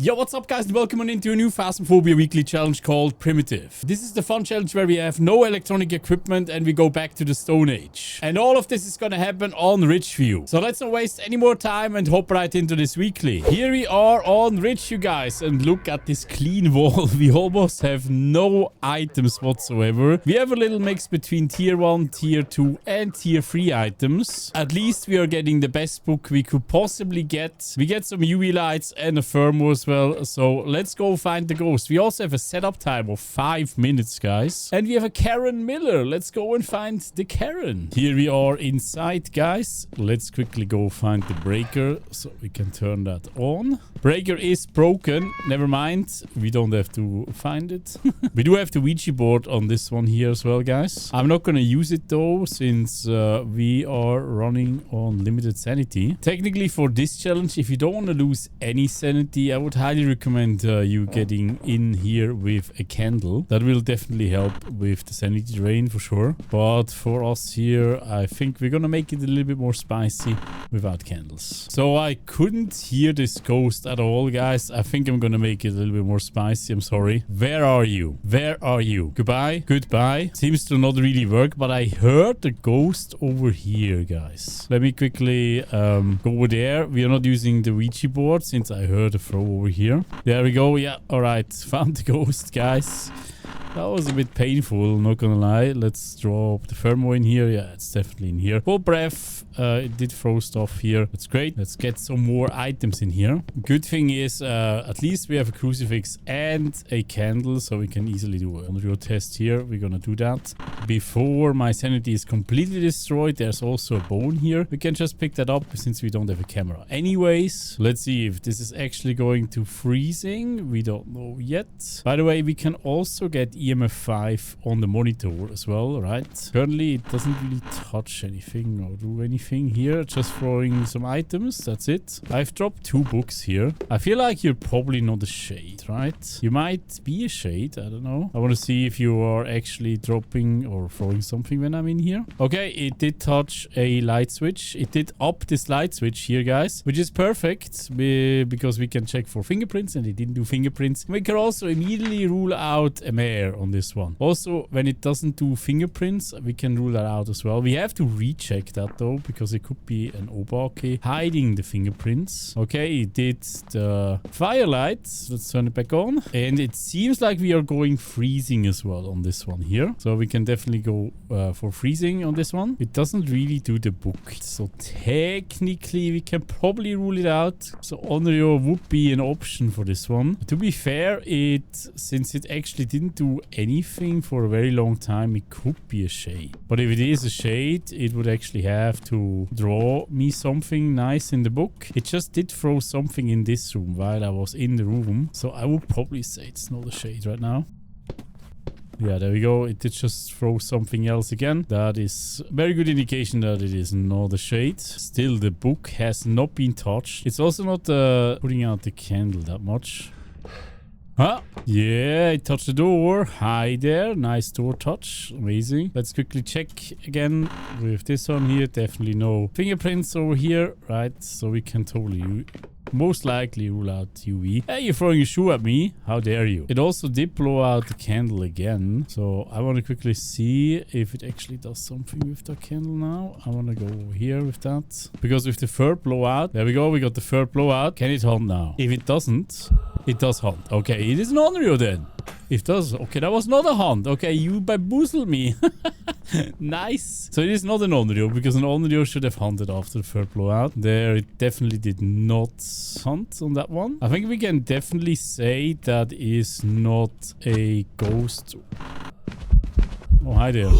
Yo, what's up guys and welcome on into a new Phasmophobia weekly challenge called Primitive. This is the fun challenge where we have no electronic equipment and we go back to the Stone Age. And all of this is gonna happen on Ridgeview. So let's not waste any more time and hop right into this weekly. Here we are on Ridgeview guys, and look at this clean wall. We almost have no items whatsoever. We have a little mix between tier 1, tier 2 and tier 3 items. At least we are getting the best book we could possibly get. We get some UV lights and a thermo as well. So let's go find the ghost. We also have a setup time of 5 minutes, guys. And we have a Karen Miller. Let's go and find the Karen. Here we are inside, guys. Let's quickly go find the breaker so we can turn that on. Breaker is broken. Never mind. We don't have to find it. We do have the Ouija board on this one here as well, guys. I'm not going to use it though, since we are running on limited sanity. Technically for this challenge, if you don't want to lose any sanity, I would highly recommend you getting in here with a candle. That will definitely help with the sanity drain for sure. But for us here, I think we're gonna make it a little bit more spicy without candles. So I couldn't hear this ghost at all, guys. I think I'm gonna make it a little bit more spicy. I'm sorry. Where are you? Where are you? Goodbye. Goodbye. Seems to not really work, but I heard the ghost over here, guys. Let me quickly go over there. We are not using the Ouija board since I heard a throw over here. There we go. Yeah, all right. Found the ghost, guys. That was a bit painful, not gonna lie. Let's drop the thermo in here. Yeah, it's definitely in here. Full breath. It did throw stuff here. That's great. Let's get some more items in here. Good thing is, at least we have a crucifix and a candle, so we can easily do a real test here. We're gonna do that. Before my sanity is completely destroyed, there's also a bone here. We can just pick that up since we don't have a camera. Anyways, let's see if this is actually going to freezing. We don't know yet. By the way, we can also get EMF 5 on the monitor as well, right? Currently, it doesn't really touch anything or do anything here. Just throwing some items. That's it. I've dropped 2 books here. I feel like you're probably not a shade, right? You might be a shade. I don't know. I want to see if you are actually dropping or throwing something when I'm in here. Okay, it did touch a light switch. It did up this light switch here, guys, which is perfect because we can check for fingerprints, and it didn't do fingerprints. We can also immediately rule out a mare on this one. Also, when it doesn't do fingerprints, we can rule that out as well. We have to recheck that though, because it could be an obake hiding the fingerprints. Okay, it did the firelight. Let's turn it back on. And it seems like we are going freezing as well on this one here. So we can definitely go for freezing on this one. It doesn't really do the book. So technically, we can probably rule it out. So Onryo would be an option for this one. To be fair, since it actually didn't do anything for a very long time, it could be a shade. But if it is a shade, it would actually have to draw me something nice in the book. It just did throw something in this room while I was in the room. So I would probably say it's not a shade right now. Yeah, there we go. It did just throw something else again. That is a very good indication that it is not a shade. Still, the book has not been touched. It's also not putting out the candle that much. Huh? Yeah, it touched the door. Hi there. Nice door touch. Amazing. Let's quickly check again with this one here. Definitely no fingerprints over here. Right, so we can totally most likely rule out UV. Hey, you're throwing a shoe at me. How dare you? It also did blow out the candle again. So I want to quickly see if it actually does something with the candle now. I want to go over here with that. Because with the third blowout, there we go. We got the third blowout. Can it hunt now? If it doesn't, it does hunt. Okay, it is an Onryo then. If it does, okay, that was not a hunt. Okay, you bamboozled me. Nice. So it is not an Onryo, because an Onryo should have hunted after the third blowout. There, it definitely did not hunt on that one. I think we can definitely say that is not a ghost. Oh, hi there.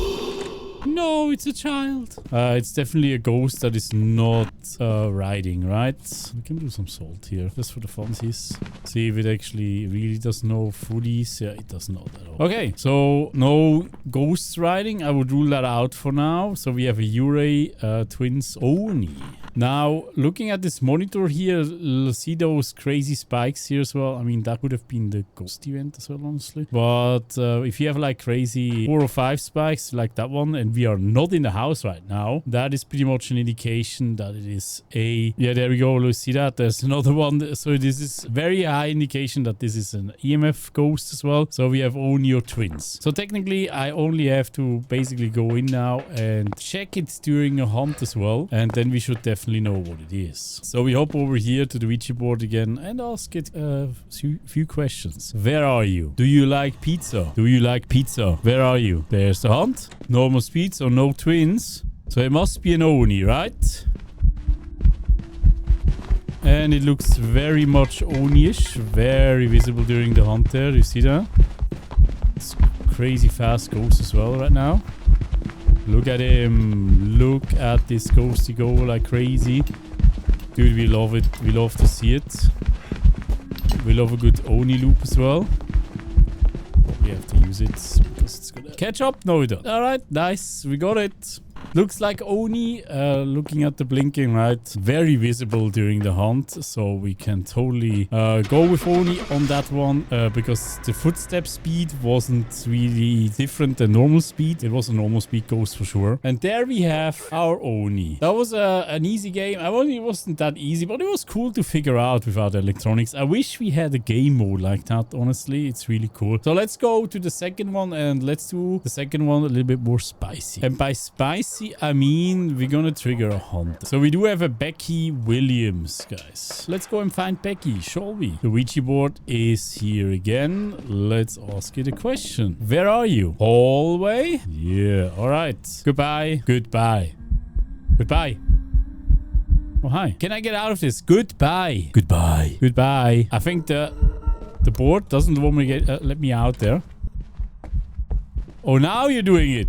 No, it's a child. It's definitely a ghost that is not riding, right? We can do some salt here, just for the funsies. See if it actually really does no foodies. Yeah, it does not at all. Okay, so no ghosts riding. I would rule that out for now. So we have a Urei twins Oni. Now, looking at this monitor here, you'll see those crazy spikes here as well. I mean, that would have been the ghost event as well, honestly. But if you have like crazy 4 or 5 spikes like that one, and we are not in the house right now, that is pretty much an indication that it is a... Yeah, there we go. Let's see that. There's another one. So this is very high indication that this is an EMF ghost as well. So we have only your twins. So technically, I only have to basically go in now and check it during a hunt as well. And then we should definitely know what it is. So we hop over here to the Ouija board again and ask it a few questions. Where are you? Do you like pizza? Do you like pizza? Where are you? There's the hunt. Normal speed, so no twins. So it must be an Oni, right? And it looks very much Oni-ish. Very visible during the hunt there. You see that? It's crazy fast ghost as well right now. Look at him. Look at this ghosty go like crazy. Dude, we love it. We love to see it. We love a good Oni loop as well. We have to use it because it's gonna catch up. No, we don't. Alright, nice. We got it. Looks like Oni, looking at the blinking, right? Very visible during the hunt, so we can totally go with Oni on that one because the footstep speed wasn't really different than normal speed. It was a normal speed ghost for sure. And there we have our Oni. That was an easy game. I mean, it wasn't that easy, but it was cool to figure out without electronics. I wish we had a game mode like that, honestly. It's really cool. So let's go to the second one and let's do the second one a little bit more spicy. And by spicy, I mean, we're gonna trigger a hunt. So we do have a Becky Williams, guys. Let's go and find Becky, shall we? The Ouija board is here again. Let's ask it a question. Where are you? Hallway? Yeah, all right. Goodbye. Goodbye. Goodbye. Oh, hi. Can I get out of this? Goodbye. Goodbye. Goodbye. I think the board doesn't want me to get, let me out there. Oh, now you're doing it.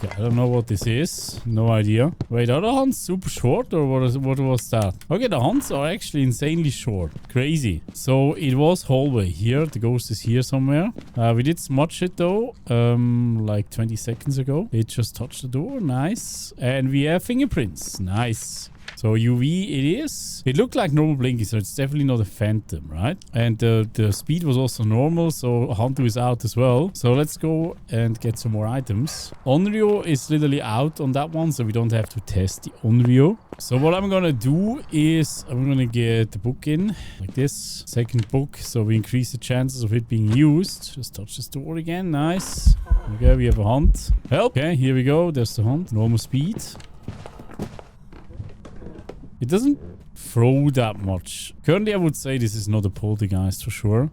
Okay, I don't know what this is. No idea. Wait, are the hunts super short or what was that? Okay, the hunts are actually insanely short. Crazy. So it was hallway here. The ghost is here somewhere. We did smudge it though. Like 20 seconds ago. It just touched the door. Nice. And we have fingerprints. Nice. So UV it is. It looked like normal blinky, so it's definitely not a phantom, right? And the speed was also normal, so Hantu is out as well. So let's go and get some more items. Onryo is literally out on that one, so we don't have to test the Onryo. So what I'm gonna do is I'm gonna get the book in, like this. Second book, so we increase the chances of it being used. Just touch this door again, nice. Okay, we have a hunt. Help! Okay, here we go, there's the hunt. Normal speed. It doesn't throw that much. Currently, I would say this is not a poltergeist for sure.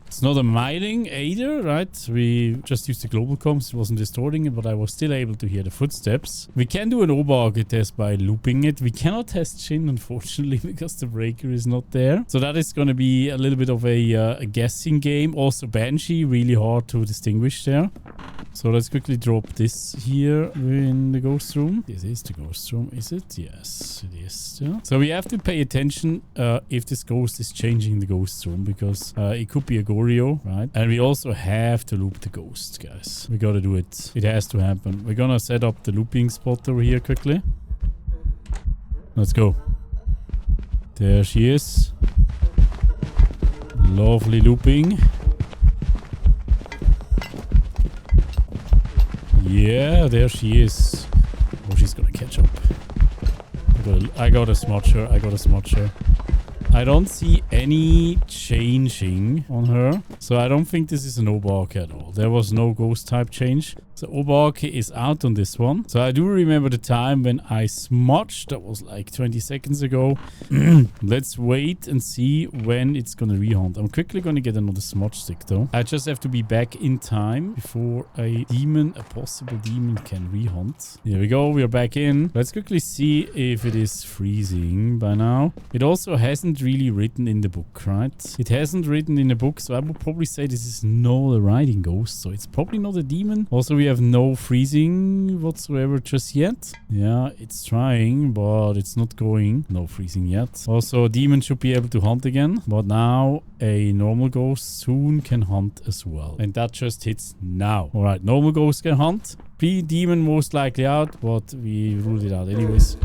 It's not a miling either, right? We just used the global comms. It wasn't distorting it, but I was still able to hear the footsteps. We can do an Oberauge test by looping it. We cannot test Shin, unfortunately, because the breaker is not there. So that is going to be a little bit of a guessing game. Also, Banshee, really hard to distinguish there. So let's quickly drop this here in the ghost room. This is the ghost room, is it? Yes, it is. Yeah. So we have to pay attention if this ghost is changing the ghost room, because it could be a Goryo, right? And we also have to loop the ghost, guys. We gotta do it. It has to happen. We're gonna set up the looping spot over here quickly. Let's go. There she is. Lovely looping. Yeah, there she is. Oh, she's gonna catch up. I gotta smudge her. I gotta smudge her. I don't see any changing on her. So I don't think this is an Oberauge at all. There was no ghost type change. So Oberauge is out on this one. So I do remember the time when I smudged. That was like 20 seconds ago. Let's wait and see when it's gonna rehunt. I'm quickly gonna get another smudge stick though. I just have to be back in time before a possible demon can rehunt. Here we go. We're back in. Let's quickly see if it is freezing by now. It also hasn't really written in the book, right? It hasn't written in the book, so I would probably say this is not a riding ghost. So it's probably not a demon. Also, we have no freezing whatsoever just yet. Yeah, it's trying, but it's not going. No freezing yet. Also, a demon should be able to hunt again. But now a normal ghost soon can hunt as well. And that just hits now. Alright, normal ghost can hunt. Demon most likely out, but we ruled it out anyways.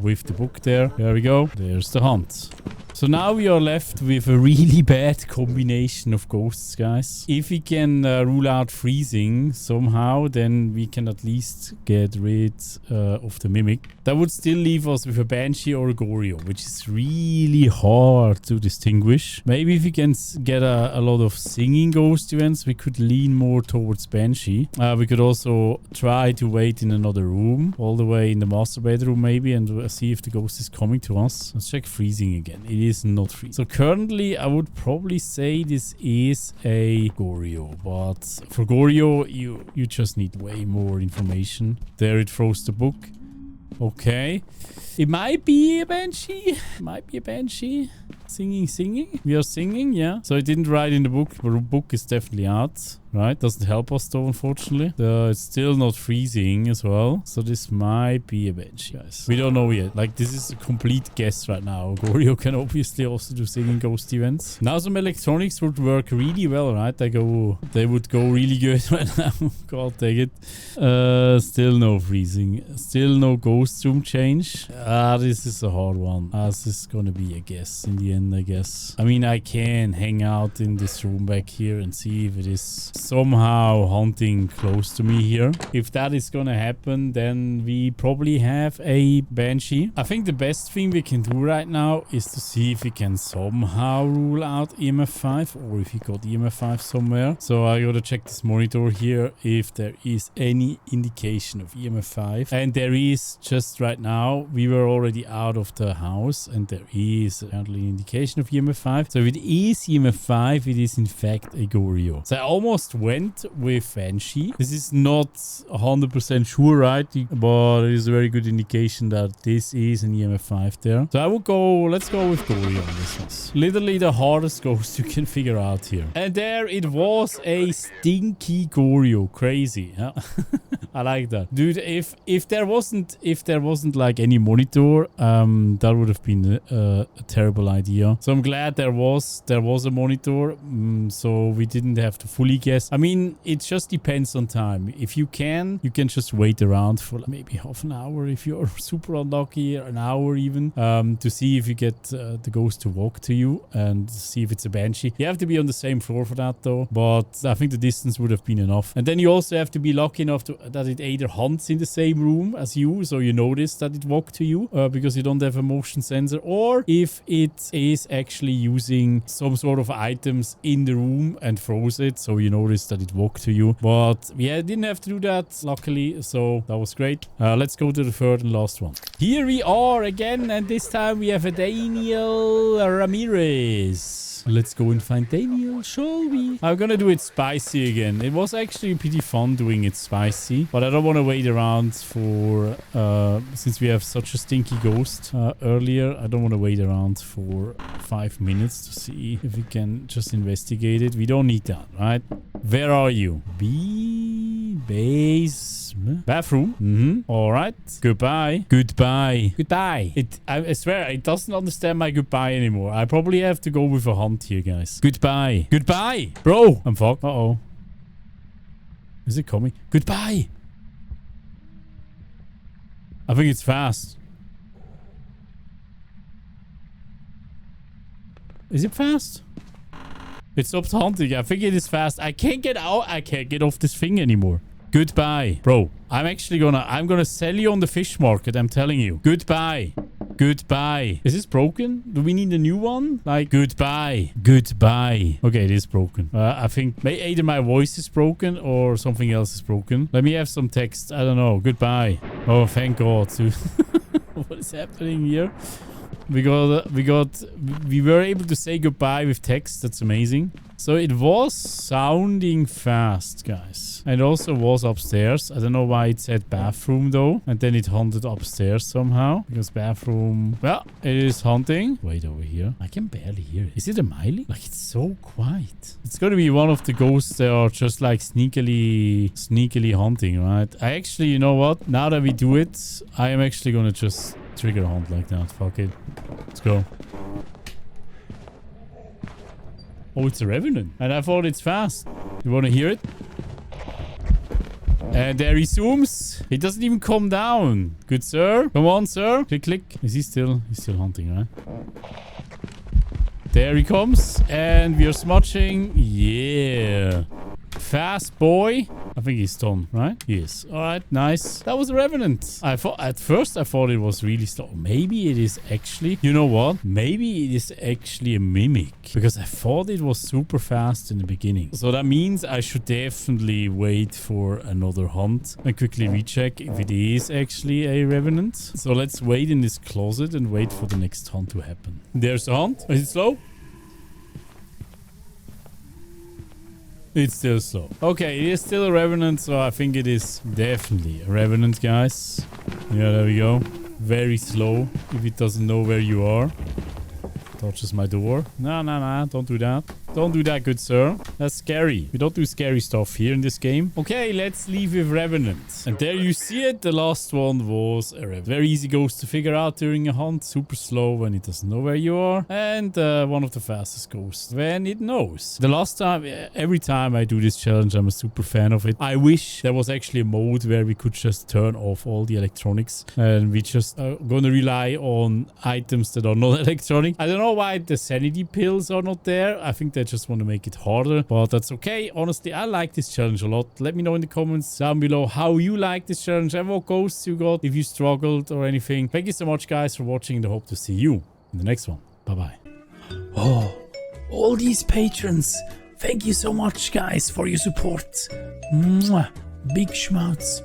With the book there. There we go. There's the hunt. So now we are left with a really bad combination of ghosts, guys. If we can rule out freezing somehow, then we can at least get rid of the mimic. That would still leave us with a banshee or a goryo, which is really hard to distinguish. Maybe if we can get a lot of singing ghost events, we could lean more towards banshee. We could also try to wait in another room, all the way in the master bedroom maybe, and see if the ghost is coming to us. Let's check freezing again. It is not free. So currently I would probably say this is a goryo, but for goryo you just need way more information. There it throws the book. Okay. It might be a banshee. Might be a banshee. Singing. We are singing, yeah. So it didn't write in the book, but the book is definitely out. Right? Doesn't help us though, unfortunately. It's still not freezing as well. So this might be a banshee, guys. We don't know yet. Like, this is a complete guess right now. Goryo can obviously also do singing ghost events. Now some electronics would work really well, right? They would go really good right now. God, take it. Still no freezing. Still no ghost room change. This is a hard one. This is gonna be a guess in the end, I guess. I mean, I can hang out in this room back here and see if it is somehow hunting close to me here. If that is gonna happen, then we probably have a banshee. I think the best thing we can do right now is to see if we can somehow rule out EMF 5, or if we got EMF 5 somewhere. So I gotta check this monitor here if there is any indication of EMF 5. And there is just right now. We were already out of the house and there is apparently an indication of EMF 5. So if it is EMF 5, it is in fact a goryo. So I almost went with banshee. This is not 100% sure, right? But it is a very good indication that this is an EMF 5 there. So I would go, let's go with goryo on this one. Literally the hardest ghost you can figure out here. And there it was, a stinky goryo. Crazy, huh? I like that. Dude, if there wasn't like any monitor, that would have been a terrible idea. So I'm glad there was a monitor, so we didn't have to fully guess. I mean, it just depends on time. If you can just wait around for like maybe half an hour if you're super unlucky, an hour even, to see if you get the ghost to walk to you and see if it's a banshee. You have to be on the same floor for that though, but I think the distance would have been enough. And then you also have to be lucky enough that it either hunts in the same room as you, so you notice that it walked to you, because you don't have a motion sensor, or if it is actually using some sort of items in the room and throws it, so you notice that it walked to you. But yeah, didn't have to do that, luckily, so that was great. Let's go to the third and last one. Here we are again, and this time we have a Daniel Ramirez. Let's go and find Daniel, shall we? I'm gonna do it spicy again. It was actually pretty fun doing it spicy, but I don't want to wait around for, since we have such a stinky ghost earlier, I don't want to wait around for 5 minutes to see if we can just investigate it. We don't need that, right? Where are you? Basement. Bathroom. All right. Goodbye. I swear, it doesn't understand my goodbye anymore. I probably have to go with a hunt here, guys. Goodbye. Bro. I'm fucked. Uh-oh. Is it coming? Goodbye. I think it's fast. Is it fast? It stopped hunting. I think it is fast. I can't get out. I can't get off this thing anymore. Goodbye. Bro, I'm gonna sell you on the fish market. I'm telling you. Goodbye. Is this broken? Do we need a new one? Like, goodbye. Okay, it is broken. I think either my voice is broken or something else is broken. Let me have some text. I don't know. Goodbye. Oh, thank God. What is happening here? We were able to say goodbye with text. That's amazing. So it was sounding fast, guys. And also was upstairs. I don't know why it said bathroom though. And then it haunted upstairs somehow. Because bathroom... Well, it is haunting. Wait, over here. I can barely hear it. Is it a Miley? Like, it's so quiet. It's gonna be one of the ghosts that are just like sneakily haunting, right? I actually, you know what? Now that we do it, I am actually gonna just trigger a haunt like that. Fuck it. Let's go. Oh, it's a revenant. And I thought it's fast. You want to hear it? And there he zooms. He doesn't even come down. Good, sir. Come on, sir. Click, click. Is he still... He's still hunting, right? There he comes. And we are smudging. Yeah. Fast boy. I think he's done, right? Yes. All right, nice. That was a revenant. At first I thought it was really slow. Maybe it is actually... You know what? Maybe it is actually a mimic. Because I thought it was super fast in the beginning. So that means I should definitely wait for another hunt and quickly recheck if it is actually a revenant. So let's wait in this closet and wait for the next hunt to happen. There's a hunt. Is it slow? It's still slow. Okay, it is still a revenant, so I think it is definitely a revenant, guys. Yeah, there we go. Very slow if it doesn't know where you are. Touches my door. No, no, no. Don't do that. Don't do that, good sir. That's scary. We don't do scary stuff here in this game. Okay, let's leave with Revenant. And there you see it. The last one was a Revenant. Very easy ghost to figure out during a hunt. Super slow when it doesn't know where you are. And one of the fastest ghosts when it knows. The last time, every time I do this challenge, I'm a super fan of it. I wish there was actually a mode where we could just turn off all the electronics. And we just are gonna rely on items that are not electronic. I don't know why the sanity pills are not there. I think they just want to make it harder, but that's okay. Honestly, I like this challenge a lot. Let me know in the comments down below how you like this challenge and what ghosts you got, if you struggled or anything. Thank you so much, guys, for watching, and I hope to see you in the next one. Bye-bye. Oh, all these patrons. Thank you so much, guys, for your support. Mwah. Big schmouts.